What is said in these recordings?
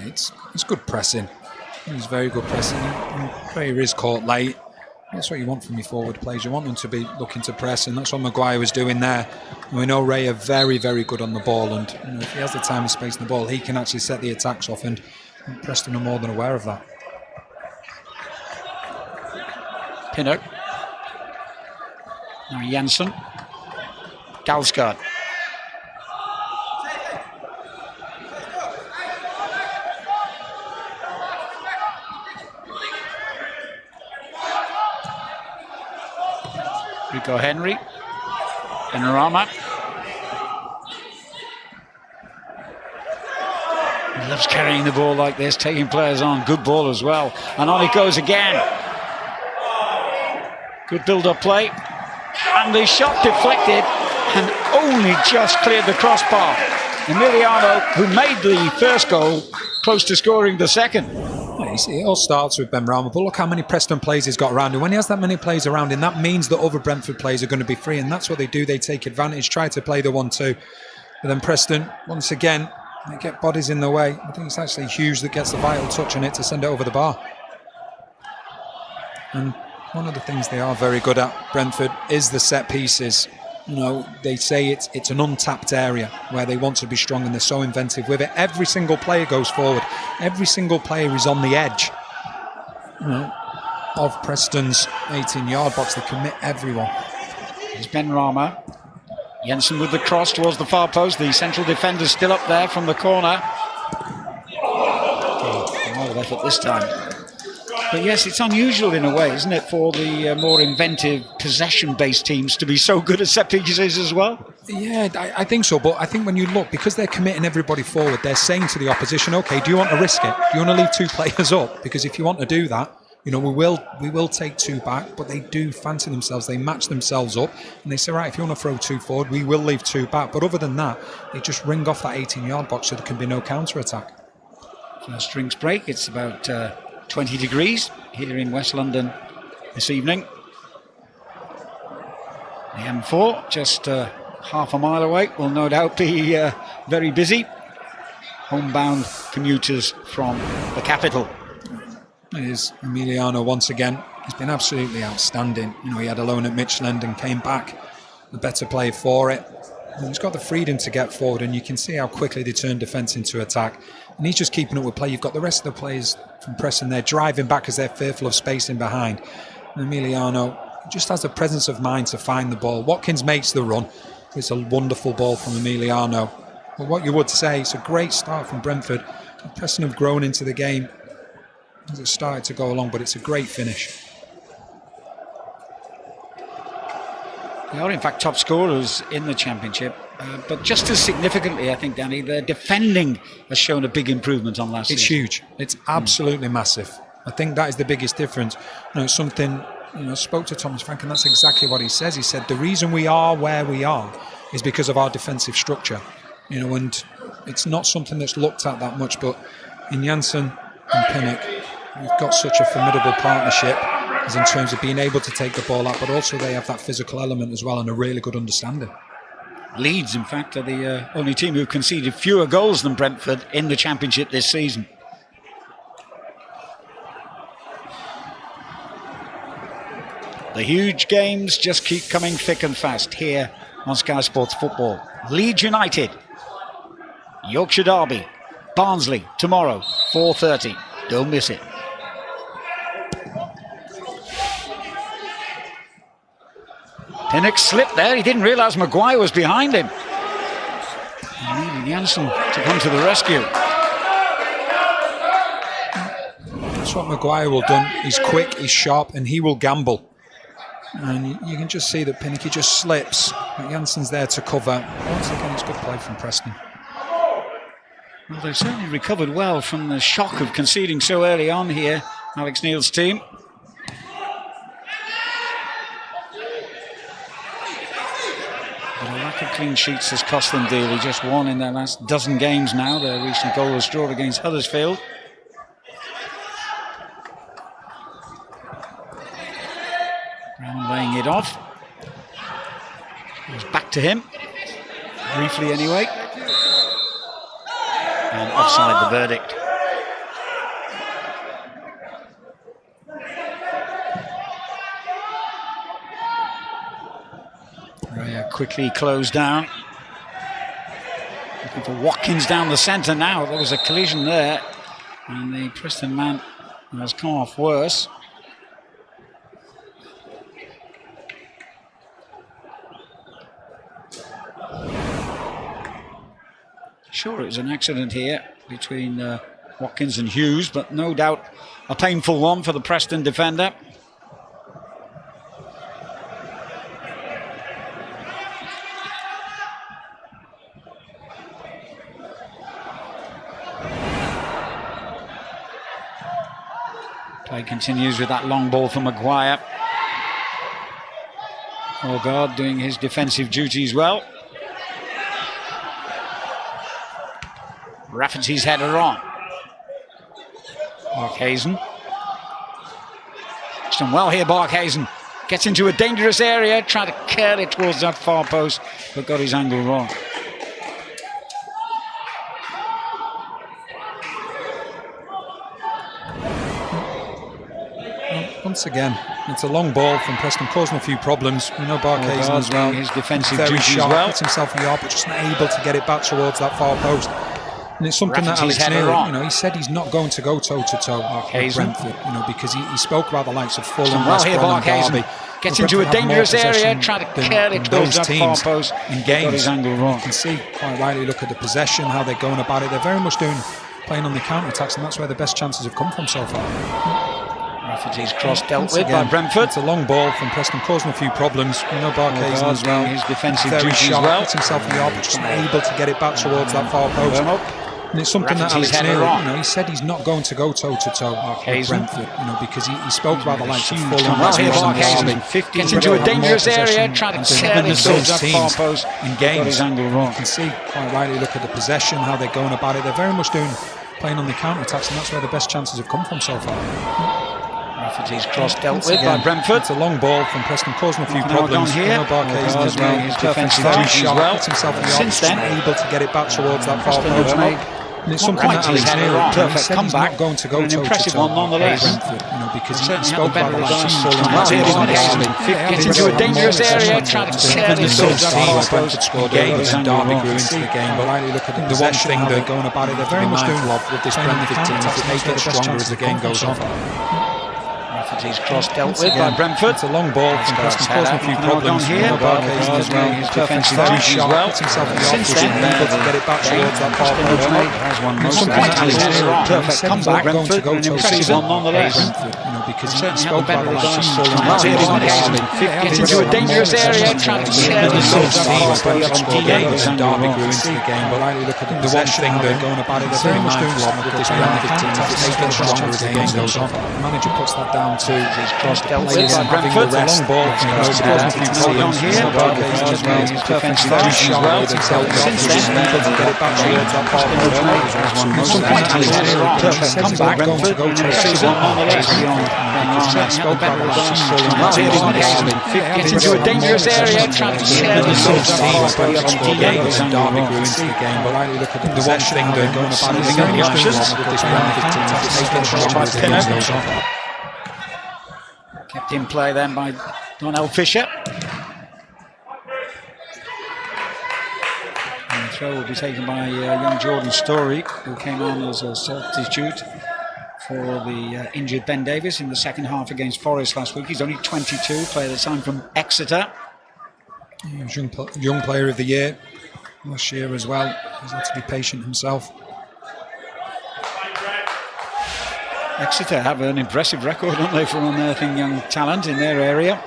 it's good pressing. It's very good pressing. Prayer is caught late. That's what you want from your forward players. You want them to be looking to press, and that's what Maguire was doing there. And we know Ray are very, very good on the ball, and if he has the time and space on the ball, he can actually set the attacks off, and Preston are more than aware of that. Pinnock. Now Janssen. Dalsgaard. Rico Henry. Benrahma. He loves carrying the ball like this, taking players on. Good ball as well. And on it goes again. Good build-up play. And the shot deflected and only just cleared the crossbar. Emiliano, who made the first goal, close to scoring the second. It all starts with Benrahma, but look how many Preston players he's got around him. When he has that many players around him, that means that other Brentford players are going to be free, and that's what they do. They take advantage, try to play the 1-2. But then Preston, once again, they get bodies in the way. I think it's actually Hughes that gets the vital touch on it to send it over the bar. And one of the things they are very good at, Brentford, is the set pieces. They say it's an untapped area where they want to be strong, and they're so inventive with it. Every single player goes forward. Every single player is on the edge of Preston's 18-yard box. They commit everyone. There's Benrahma. Jensen with the cross towards the far post. The central defender's still up there from the corner. A lot of effort this time. But yes, it's unusual in a way, isn't it, for the more inventive possession-based teams to be so good at set pieces as well? Yeah, I think so. But I think when you look, because they're committing everybody forward, they're saying to the opposition, OK, do you want to risk it? Do you want to leave two players up? Because if you want to do that, we will take two back, but they do fancy themselves. They match themselves up, and they say, right, if you want to throw two forward, we will leave two back. But other than that, they just ring off that 18-yard box so there can be no counter-attack. First drinks break. It's about 20 degrees here in West London this evening. The M4, just half a mile away, will no doubt be very busy. Homebound commuters from the capital. It is Emiliano once again. He's been absolutely outstanding. He had a loan at Midtjylland and came back the better player for it. And he's got the freedom to get forward, and you can see how quickly they turn defence into attack. And he's just keeping up with play. You've got the rest of the players from Preston there driving back as they're fearful of spacing behind. And Emiliano just has a presence of mind to find the ball. Watkins makes the run. It's a wonderful ball from Emiliano. But what you would say, it's a great start from Brentford. Preston have grown into the game as it started to go along, but it's a great finish. They are in fact top scorers in the Championship, but just as significantly, I think, Danny, their defending has shown a big improvement on last season. It's huge. It's absolutely massive. I think that is the biggest difference. It's something, I spoke to Thomas Frank, and that's exactly what he says. He said the reason we are where we are is because of our defensive structure. And it's not something that's looked at that much, but in Janssen and Pinnock, we've got such a formidable partnership as in terms of being able to take the ball out, but also they have that physical element as well and a really good understanding. Leeds, in fact, are the only team who've conceded fewer goals than Brentford in the Championship this season. The huge games just keep coming thick and fast here on Sky Sports Football. Leeds United, Yorkshire Derby, Barnsley tomorrow, 4:30. Don't miss it. Pinnock slipped there. He didn't realise Maguire was behind him. He needed Janssen to come to the rescue. That's what Maguire will do. He's quick, he's sharp, and he will gamble. And you can just see that Pinnock, he just slips. But Janssen's there to cover. Once again, it's good play from Preston. Well, they've certainly recovered well from the shock of conceding so early on here, Alex Neil's team. But a lack of clean sheets has cost them dearly. Just one in their last dozen games now. Their recent goalless draw against Huddersfield. Brown laying it off. Goes back to him. Briefly anyway. And offside the verdict. quickly closed down. Looking for Watkins down the centre now. There was a collision there, and the Preston man has come off worse. Sure, it was an accident here between Watkins and Hughes, but no doubt a painful one for the Preston defender. Play continues with that long ball from Maguire. Orgard doing his defensive duties well. Rafferty's header on. Barkhuizen. He's done well here, Barkhuizen. Gets into a dangerous area, trying to curl it towards that far post, but got his angle wrong. Once again, it's a long ball from Preston, causing a few problems. We know Barkhuizen as well. His defensive very duties sharp, well. hits himself in the arm, but just not able to get it back towards that far post. And it's something Rafferty's that Alex header on. Neil, he said he's not going to go toe-to-toe with Brentford, because he spoke about the likes of Fulham, well West here, Brom and Derby. Gets into a dangerous area, trying to curl it towards that far post. In Got games, his angle wrong. you can see quite rightly, look at the possession, how they're going about it. They're very much playing on the counter-attacks, and that's where the best chances have come from so far. Rafferty's cross dealt Once with again, by Brentford. It's a long ball from Preston, causing a few problems. We know Barkhuizen as well. His defensive very duties sharp, well. hits himself in the arm, but just not able to get it back towards that far post. And it's something that Rafferty's Alex header Neil, on. he said he's not going to go toe-to-toe with Brentford, because he spoke about the likes of Fulham, well West here, Brom and Derby. Barkhuizen gets into a dangerous area, trying to curl it towards that far post. In Got games, his angle wrong. you can see quite rightly, look at the possession, how they're going about it. They're very much playing on the counter-attacks, and that's where the best chances have come from so far. Rafferty's cross dealt Once with again, by Brentford. It's a long ball from Preston, causing a few Half an hour problems. gone here. Barkhuizen as well. His defensive very duties sharp, well. hits himself in the arm, Since just then, not able to get it back towards that far Preston have post. made And it's something that Rafferty's Alex header Neil, on. he Perfect said he's comeback, not going to go an impressive toe-to-toe one nonetheless. with Brentford, because he Certainly spoke had the about the better likes of of Fulham, well, West here's Brom and Barkhuizen. Derby. Gets into a dangerous area, trying to curl it towards that far post. Brentford scored games and Derby grew into the game, but rightly look at the one thing they're going about it. They're very much doing with this Brentford team to make it stronger as the game goes on. Rafferty's cross dealt Once with by again, Brentford. It's a long ball from Preston, causing a few problems. Here, Barkhuizen as well. His defensive very duties sharp, well. hits himself in the arm, Since just then, not able to get it back towards that far post. has won most of Something the that Alex matches. Neil, he Perfect said he's comeback. not going to go An impressive one nonetheless. because he Certainly spoke had about the the better likes of of Fulham, well, West here's Brom and Barkhuizen. Derby. Gets into a dangerous area, trying to curl it towards that far post. Games and Derby grew into the game, but rightly look at the one thing they're going about it. They're very much doing with this Brentford team to make it stronger as the game goes on. The manager puts that down to his cross dealt with players by having the Brentford. rest. Long ball, causing a few problems. Here, Barkhuizen as well. his defensive Very duties sharp, well. hits himself in the arm, Since just then, not able to get it back towards that far post. Some point Alex Neil, he perfect said he's comeback. not going to go An impressive one nonetheless. spoke about the likes of Fulham, Well, West here's Brom and Barkhuizen. Derby. Gets into a dangerous area, trying to curl it towards that far post. Games and Derby grew into the game, but rightly look at the one thing they're going about it. They're very much doing with this Brentford team to make it stronger as the game goes on. Kept in play then by Donnell Fisher. And the throw will be taken by young Jordan Story, who came on as a substitute for the injured Ben Davies in the second half against Forest last week. He's only 22, player at the time from Exeter. He was young player of the year last year as well. He's had to be patient himself. Exeter have an impressive record, don't they, for unearthing young talent in their area.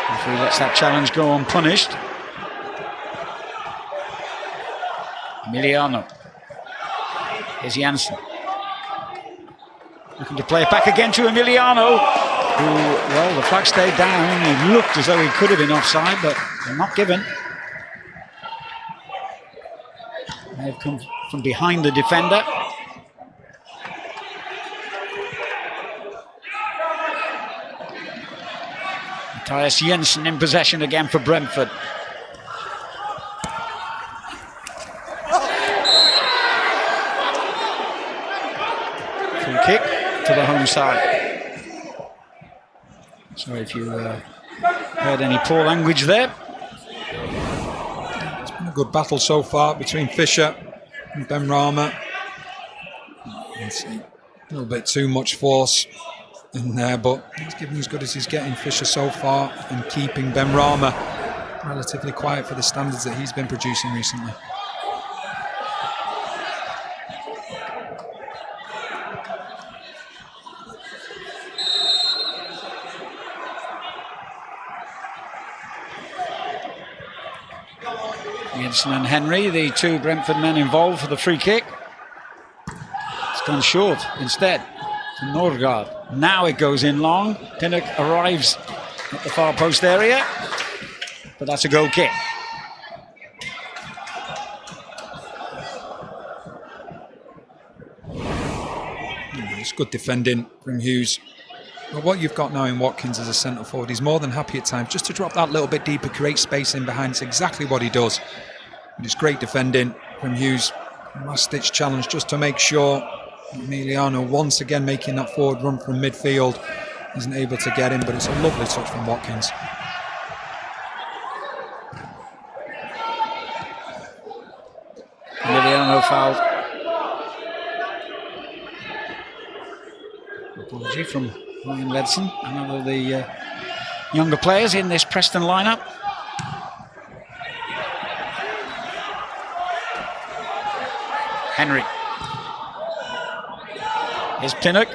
If he lets that challenge go unpunished. Emiliano. Here's Janssen. Looking to play it back again to Emiliano, who, well, the flag stayed down. It looked as though he could have been offside, but they're not given. They've come from behind the defender. Matthias Jensen in possession again for Brentford. kick to the home side. Sorry if you heard any poor language there. It's been a good battle so far between Fisher and Ben Rama. A little bit too much force in there, but he's giving as good as he's getting, Fisher, so far, and keeping Ben Rama relatively quiet for the standards that he's been producing recently. Gibson and Henry, the two Brentford men involved for the free kick. It's gone short instead to Norgard. Now it goes in long. Pinnock arrives at the far post area, but that's a goal kick. It's good defending from Hughes. But what you've got now in Watkins as a centre forward, he's more than happy at times just to drop that little bit deeper, create space in behind. It's exactly what he does. And it's great defending from Hughes. Last-ditch challenge just to make sure Emiliano, once again making that forward run from midfield, isn't able to get him, but it's a lovely touch from Watkins. Emiliano fouled. Apology from Ryan Ledson, another of the younger players in this Preston lineup. Henry. Here's Pinnock.